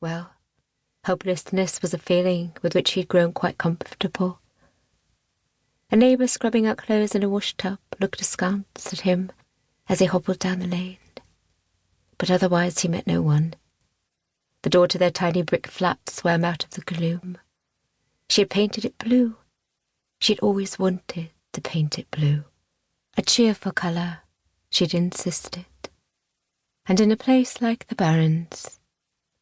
well. Hopelessness was a feeling with which he'd grown quite comfortable. A neighbour scrubbing out clothes in a wash-tub looked askance at him as he hobbled down the lane. But otherwise he met no one. The door to their tiny brick flat swam out of the gloom. She had painted it blue. She had always wanted to paint it blue. A cheerful colour, she'd insisted. And in a place like the Barrens,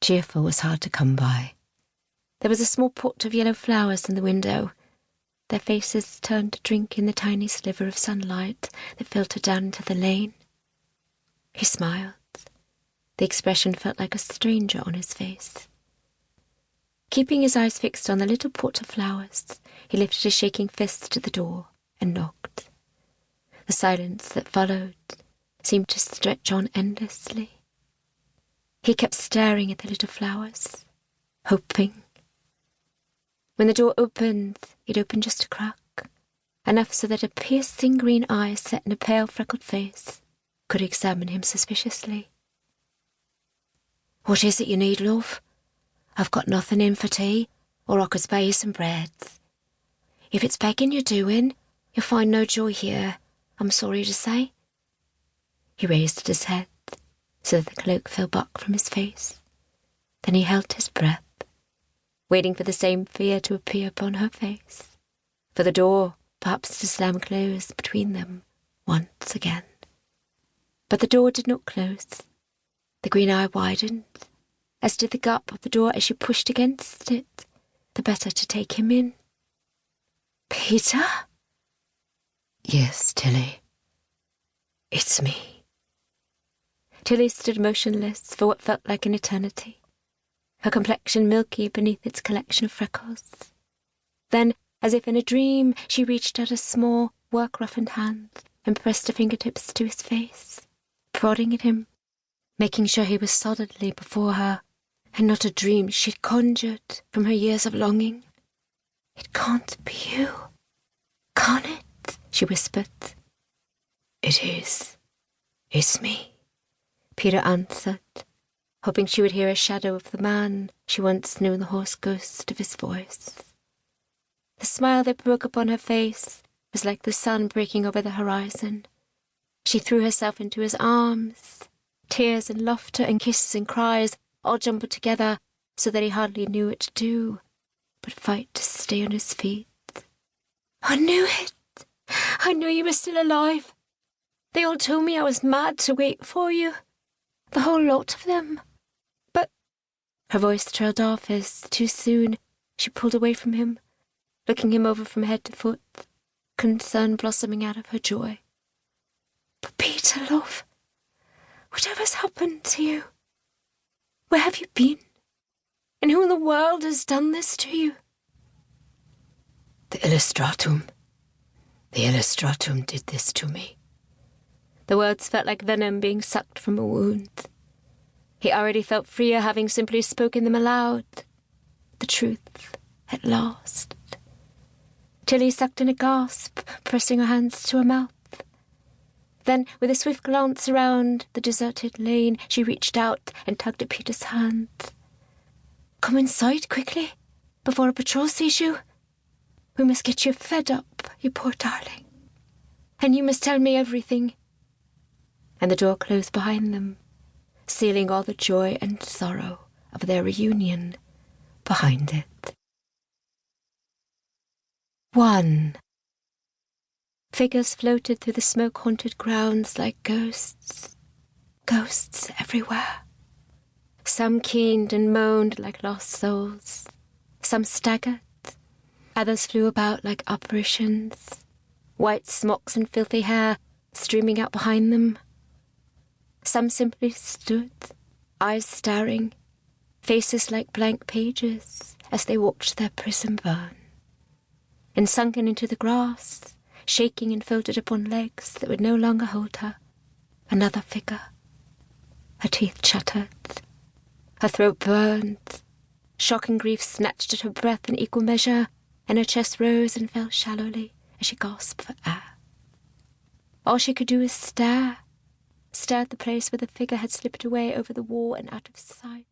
cheerful was hard to come by. There was a small pot of yellow flowers in the window, their faces turned to drink in the tiny sliver of sunlight that filtered down into the lane. He smiled. The expression felt like a stranger on his face. Keeping his eyes fixed on the little pot of flowers, he lifted a shaking fist to the door and knocked. The silence that followed seemed to stretch on endlessly. He kept staring at the little flowers, hoping. When the door opened, it opened just a crack, enough so that a piercing green eye set in a pale freckled face could examine him suspiciously. "What is it you need, love? I've got nothing in for tea, or I could spare you some bread. If it's begging you're doing, you'll find no joy here, I'm sorry to say." He raised his head so that the cloak fell back from his face. Then he held his breath, waiting for the same fear to appear upon her face, for the door perhaps to slam close between them once again. But the door did not close. The green eye widened, as did the gap of the door as she pushed against it, the better to take him in. "Peter?" "Yes, Tilly. It's me." Tilly stood motionless for what felt like an eternity, her complexion milky beneath its collection of freckles. Then, as if in a dream, she reached out a small, work-roughened hand and pressed her fingertips to his face, prodding at him, making sure he was solidly before her, and not a dream she'd conjured from her years of longing. "It can't be you, can it?" she whispered. "It is. It's me," Peter answered, hoping she would hear a shadow of the man she once knew in the hoarse ghost of his voice. The smile that broke upon her face was like the sun breaking over the horizon. She threw herself into his arms, tears and laughter and kisses and cries all jumbled together so that he hardly knew what to do but fight to stay on his feet. "I knew it! I knew you were still alive. They all told me I was mad to wait for you. The whole lot of them. But—" Her voice trailed off as, too soon, she pulled away from him, looking him over from head to foot, concern blossoming out of her joy. "But Peter, love, whatever's happened to you? Where have you been? And who in the world has done this to you?" The Illustratum did this to me." The words felt like venom being sucked from a wound. He already felt freer having simply spoken them aloud. The truth, at last. Tilly sucked in a gasp, pressing her hands to her mouth. Then, with a swift glance around the deserted lane, she reached out and tugged at Peter's hand. "Come inside quickly, before a patrol sees you. We must get you fed up, you poor darling. And you must tell me everything." And the door closed behind them, sealing all the joy and sorrow of their reunion behind it. 1. Figures floated through the smoke-haunted grounds like ghosts. Ghosts everywhere. Some keened and moaned like lost souls. Some staggered. Others flew about like apparitions, white smocks and filthy hair streaming out behind them. Some simply stood, eyes staring, faces like blank pages as they watched their prison burn. And sunken into the grass, shaking and folded upon legs that would no longer hold her, another figure. Her teeth chattered. Her throat burned. Shock and grief snatched at her breath in equal measure, and her chest rose and fell shallowly as she gasped for air. All she could do was stare at the place where the figure had slipped away over the wall and out of sight.